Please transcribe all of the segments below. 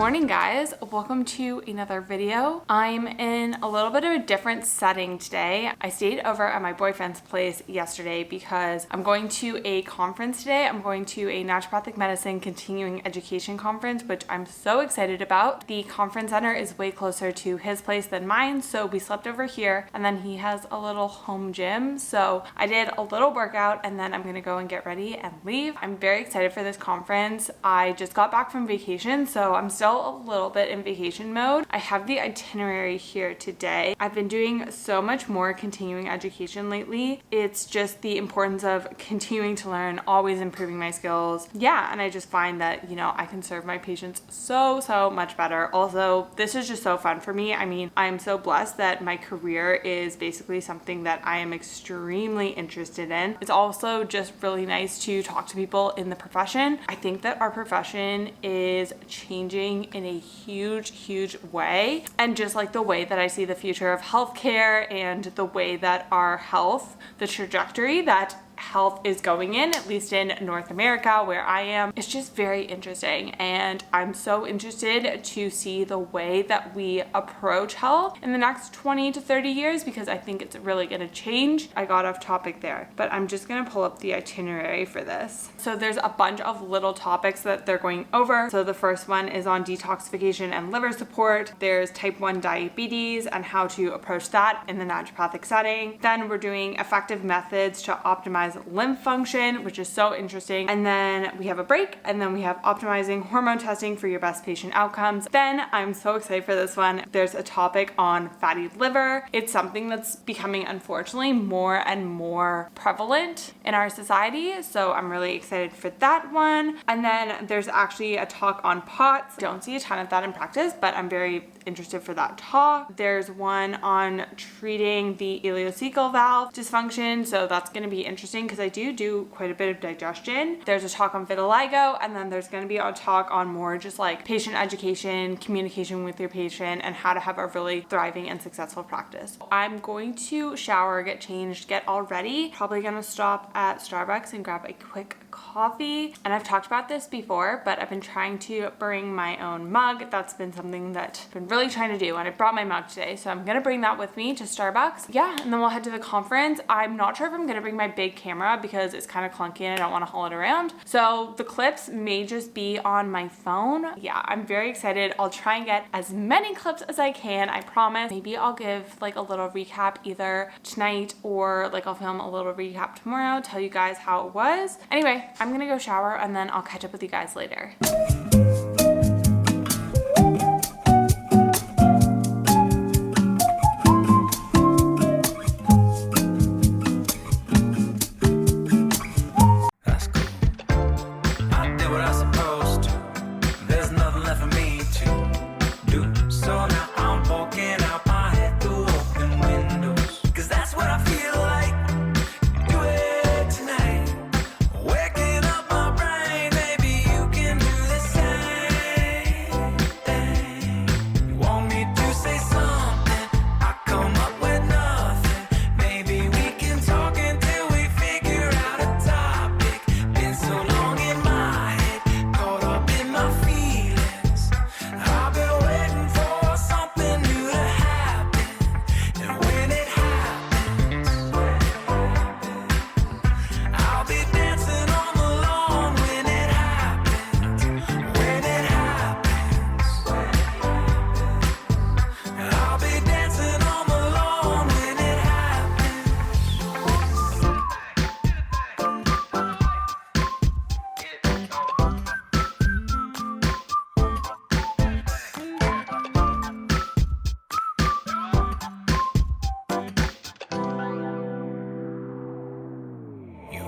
morning, guys. Welcome to another video. I'm in a little bit of a different setting today. I stayed over at my boyfriend's place yesterday because I'm going to a conference today. I'm going to a Naturopathic Medicine Continuing Education Conference, which I'm so excited about. The conference center is way closer to his place than mine, so we slept over here, and then he has a little home gym. So I did a little workout, and then I'm gonna go and get ready and leave. I'm very excited for this conference. I just got back from vacation, so I'm still a little bit in vacation mode. I have the itinerary here today. I've been doing so much more continuing education lately. It's just the importance of continuing to learn, always improving my skills. Yeah, and I just find that, I can serve my patients so much better. Also, this is just so fun for me. I mean, I'm so blessed that my career is basically something that I am extremely interested in. It's also just really nice to talk to people in the profession. I think that our profession is changing in a huge way, and just like the way that I see the future of healthcare and the way that our health, the trajectory that health is going in, at least in North America where I am, it's just very interesting. And I'm so interested to see the way that we approach health in the next 20 to 30 years, because I think it's really going to change. I got off topic there, but I'm just going to pull up the itinerary for this. So there's a bunch of little topics that they're going over. So the first one is on detoxification and liver support. There's type 1 diabetes and how to approach that in the naturopathic setting. Then we're doing effective methods to optimize lymph function, which is so interesting. And then we have a break, and then we have optimizing hormone testing for your best patient outcomes. Then I'm so excited for this one. There's a topic on fatty liver. It's something that's becoming, unfortunately, more and more prevalent in our society. So I'm really excited for that one. And then there's actually a talk on POTS. Don't see a ton of that in practice, but I'm very interested for that talk. There's one on treating the ileocecal valve dysfunction, so that's going to be interesting because I do quite a bit of digestion. There's a talk on vitiligo, and then there's going to be a talk on more just like patient education, communication with your patient, and how to have a really thriving and successful practice. I'm going to shower, get changed, get all ready. Probably going to stop at Starbucks and grab a quick coffee. And I've talked about this before, but I've been trying to bring my own mug. That's been something that I've been really trying to do, and I brought my mug today, so I'm gonna bring that with me to Starbucks. Yeah, and then we'll head to the conference. I'm not sure if I'm gonna bring my big camera because it's kind of clunky and I don't want to haul it around. So the clips may just be on my phone. Yeah, I'm very excited. I'll try and get as many clips as I can, I promise. Maybe I'll give like a little recap either tonight, or like I'll film a little recap tomorrow, tell you guys how it was. Anyway, I'm gonna go shower and then I'll catch up with you guys later.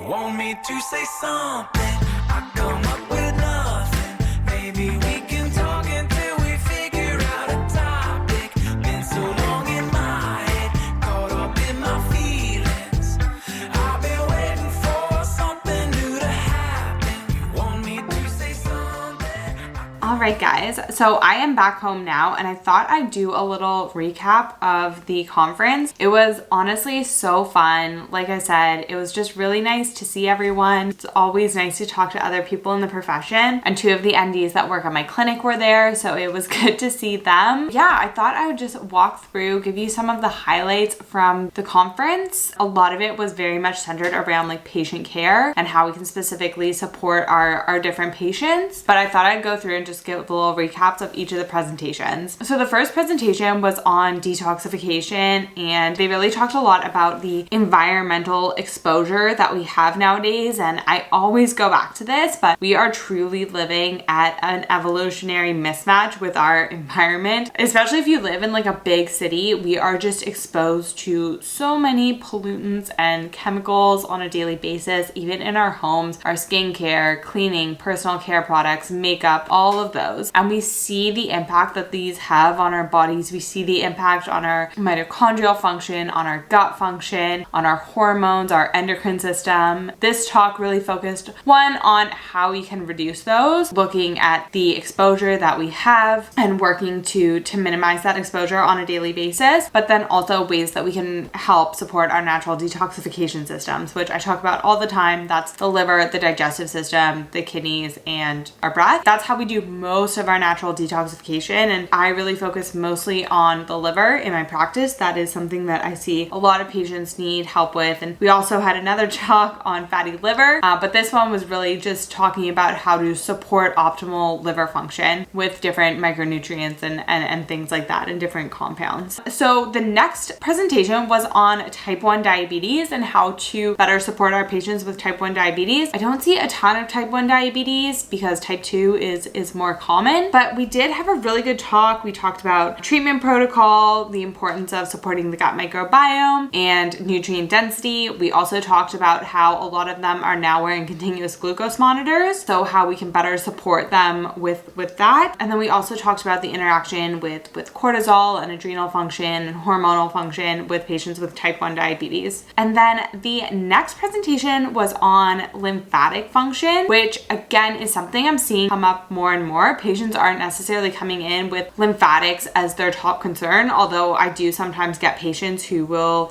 Want me to say something? I come up with nothing. Maybe we can talk until we figure out a topic. Been so long in my head, caught up in my feelings. I've been waiting for something new to happen. You want me to say something? All Alright guys, so I am back home now and I thought I'd do a little recap of the conference. It was honestly so fun. Like I said, it was just really nice to see everyone. It's always nice to talk to other people in the profession, and 2 of the NDs that work at my clinic were there, so it was good to see them. Yeah, I thought I would just walk through, give you some of the highlights from the conference. A lot of it was very much centered around like patient care and how we can specifically support our different patients, but I thought I'd go through and just give little recaps of each of the presentations. So the first presentation was on detoxification, and they really talked a lot about the environmental exposure that we have nowadays. And I always go back to this, but we are truly living at an evolutionary mismatch with our environment. Especially if you live in like a big city, we are just exposed to so many pollutants and chemicals on a daily basis, even in our homes, our skincare, cleaning, personal care products, makeup, all of those. And we see the impact that these have on our bodies. We see the impact on our mitochondrial function, on our gut function, on our hormones, our endocrine system. This talk really focused on how we can reduce those, looking at the exposure that we have and working to minimize that exposure on a daily basis, but then also ways that we can help support our natural detoxification systems, which I talk about all the time. That's the liver, the digestive system, the kidneys, and our breath. That's how we do most of our natural detoxification, and I really focus mostly on the liver in my practice. That is something that I see a lot of patients need help with. And we also had another talk on fatty liver, but this one was really just talking about how to support optimal liver function with different micronutrients and things like that, and different compounds. So the next presentation was on type 1 diabetes and how to better support our patients with type 1 diabetes. I don't see a ton of type 1 diabetes because type 2 is more common, but we did have a really good talk. We talked about treatment protocol, the importance of supporting the gut microbiome, and nutrient density. We also talked about how a lot of them are now wearing continuous glucose monitors, so how we can better support them with that. And then we also talked about the interaction with cortisol and adrenal function and hormonal function with patients with type 1 diabetes. And then the next presentation was on lymphatic function, which again is something I'm seeing come up more and more. Patients aren't necessarily coming in with lymphatics as their top concern, although I do sometimes get patients who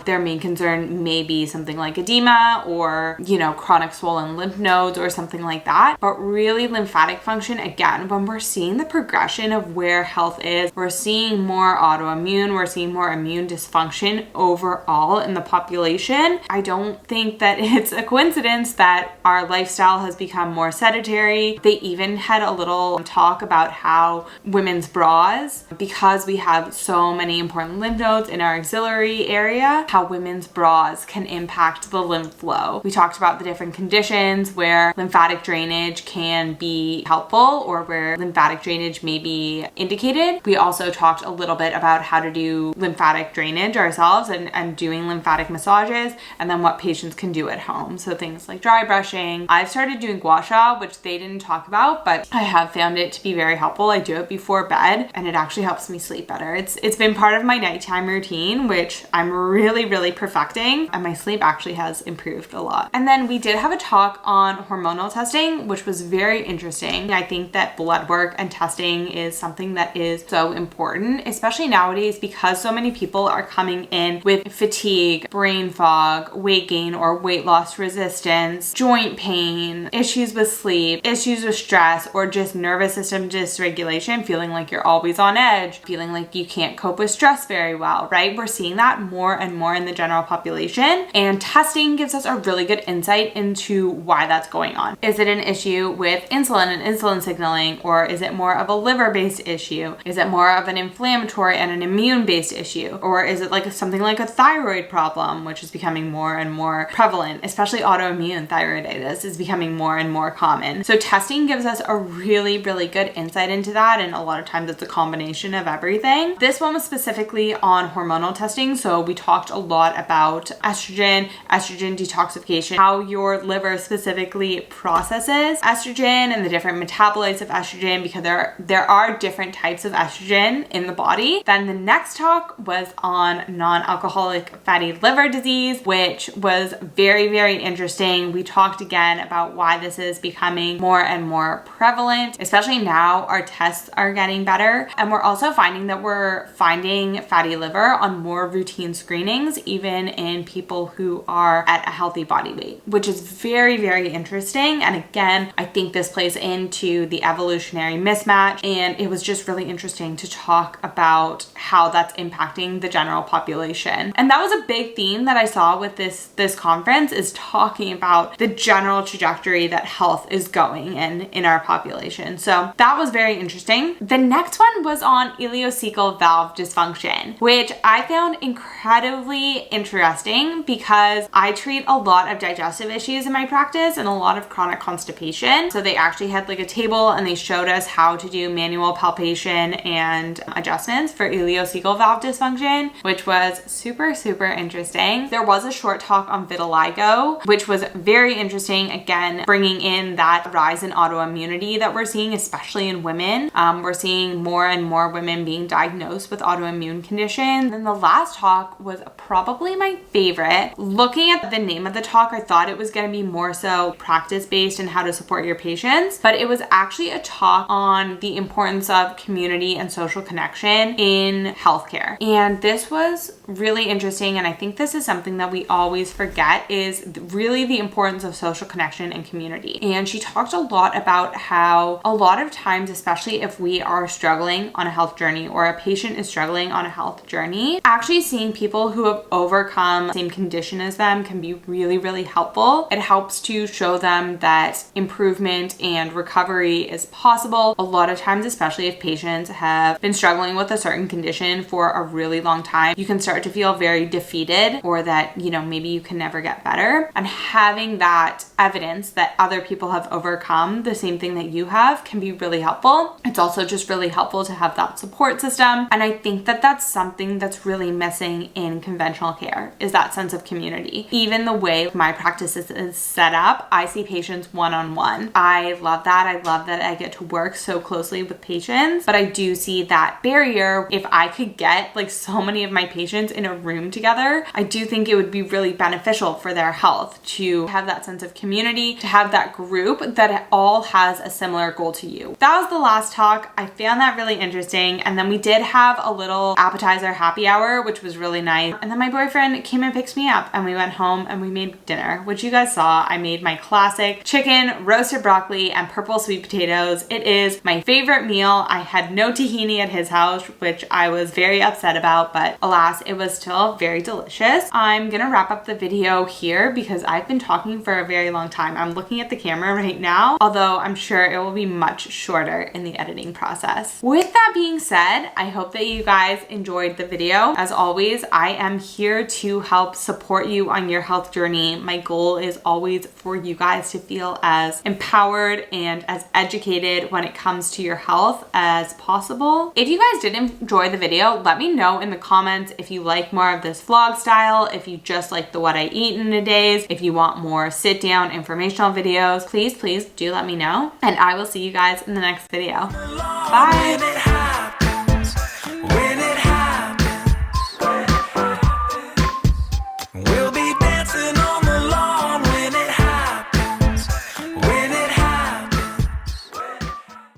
their main concern may be something like edema or, chronic swollen lymph nodes or something like that. But really lymphatic function, again, when we're seeing the progression of where health is, we're seeing more autoimmune, we're seeing more immune dysfunction overall in the population. I don't think that it's a coincidence that our lifestyle has become more sedentary. They even had a little talk about how women's bras, because we have so many important lymph nodes in our axillary area, how women's bras can impact the lymph flow. We talked about the different conditions where lymphatic drainage can be helpful or where lymphatic drainage may be indicated. We also talked a little bit about how to do lymphatic drainage ourselves and doing lymphatic massages, and then what patients can do at home. So things like dry brushing. I've started doing gua sha, which they didn't talk about, but I have found it to be very helpful. I do it before bed and it actually helps me sleep better. It's been part of my nighttime routine, which I'm really perfecting, and my sleep actually has improved a lot. And then we did have a talk on hormonal testing, which was very interesting. I think that blood work and testing is something that is so important, especially nowadays because so many people are coming in with fatigue, brain fog, weight gain or weight loss resistance, joint pain, issues with sleep, issues with stress, or just nervous system dysregulation, feeling like you're always on edge, feeling like you can't cope with stress very well, right? We're seeing that more and more in the general population, and testing gives us a really good insight into why that's going on. Is it an issue with insulin and insulin signaling, or is it more of a liver-based issue? Is it more of an inflammatory and an immune-based issue? Or is it like something like a thyroid problem, which is becoming more and more prevalent, especially autoimmune thyroiditis is becoming more and more common. So testing gives us a really good insight into that, and a lot of times it's a combination of everything. This one was specifically on hormonal testing, so we talked a lot about estrogen detoxification, how your liver specifically processes estrogen and the different metabolites of estrogen, because there are different types of estrogen in the body. Then the next talk was on non-alcoholic fatty liver disease, which was very interesting. We talked again about why this is becoming more and more prevalent, especially now our tests are getting better, and we're also finding that we're finding fatty liver on more routine screenings, even in people who are at a healthy body weight, which is very, very interesting. And again, I think this plays into the evolutionary mismatch, and it was just really interesting to talk about how that's impacting the general population. And that was a big theme that I saw with this conference, is talking about the general trajectory that health is going in our population. So that was very interesting. The next one was on ileocecal valve dysfunction, which I found incredibly interesting because I treat a lot of digestive issues in my practice and a lot of chronic constipation. So they actually had like a table and they showed us how to do manual palpation and adjustments for ileocecal valve dysfunction, which was super, super interesting. There was a short talk on vitiligo, which was very interesting. Again, bringing in that rise in autoimmunity that we're seeing, especially in women. We're seeing more and more women being diagnosed with autoimmune conditions. And the last talk was probably my favorite. Looking at the name of the talk, I thought it was going to be more so practice-based and how to support your patients, but it was actually a talk on the importance of community and social connection in healthcare. And this was really interesting, and I think this is something that we always forget, is really the importance of social connection and community. And she talked a lot about how a lot of times, especially if we are struggling on a health journey or a patient is struggling on a health journey, actually seeing people who have overcome the same condition as them can be really, really helpful. It helps to show them that improvement and recovery is possible. A lot of times, especially if patients have been struggling with a certain condition for a really long time, you can start to feel very defeated, or that, you know, maybe you can never get better. And having that evidence that other people have overcome the same thing that you have can be really helpful. It's also just really helpful to have that support system. And I think that that's something that's really missing in conventional care, is that sense of community. Even the way my practice is set up, I see patients one-on-one. I love that. I love that I get to work so closely with patients, but I do see that barrier. If I could get like so many of my patients in a room together, I do think it would be really beneficial for their health to have that sense of community, to have that group that all has a similar goal to you. That was the last talk. I found that really interesting. And then we did have a little appetizer happy hour, which was really nice. And then my boyfriend came and picked me up and we went home and we made dinner, which you guys saw. I made my classic chicken, roasted broccoli, and purple sweet potatoes. It is my favorite meal. I had no tahini at his house, which I was very upset about, but alas, it was still very delicious. I'm gonna wrap up the video here because I've been talking for a very long time. I'm looking at the camera right now, although I'm sure it will be much shorter in the editing process. With that being said, I hope that you guys enjoyed the video. As always, I am here to help support you on your health journey. My goal is always for you guys to feel as empowered and as educated when it comes to your health as possible. If you guys did enjoy the video, let me know in the comments if you like more of this vlog style, if you just like the what I eat in a days, if you want more sit down informational videos, please do let me know, and I will see you guys in the next video. Bye.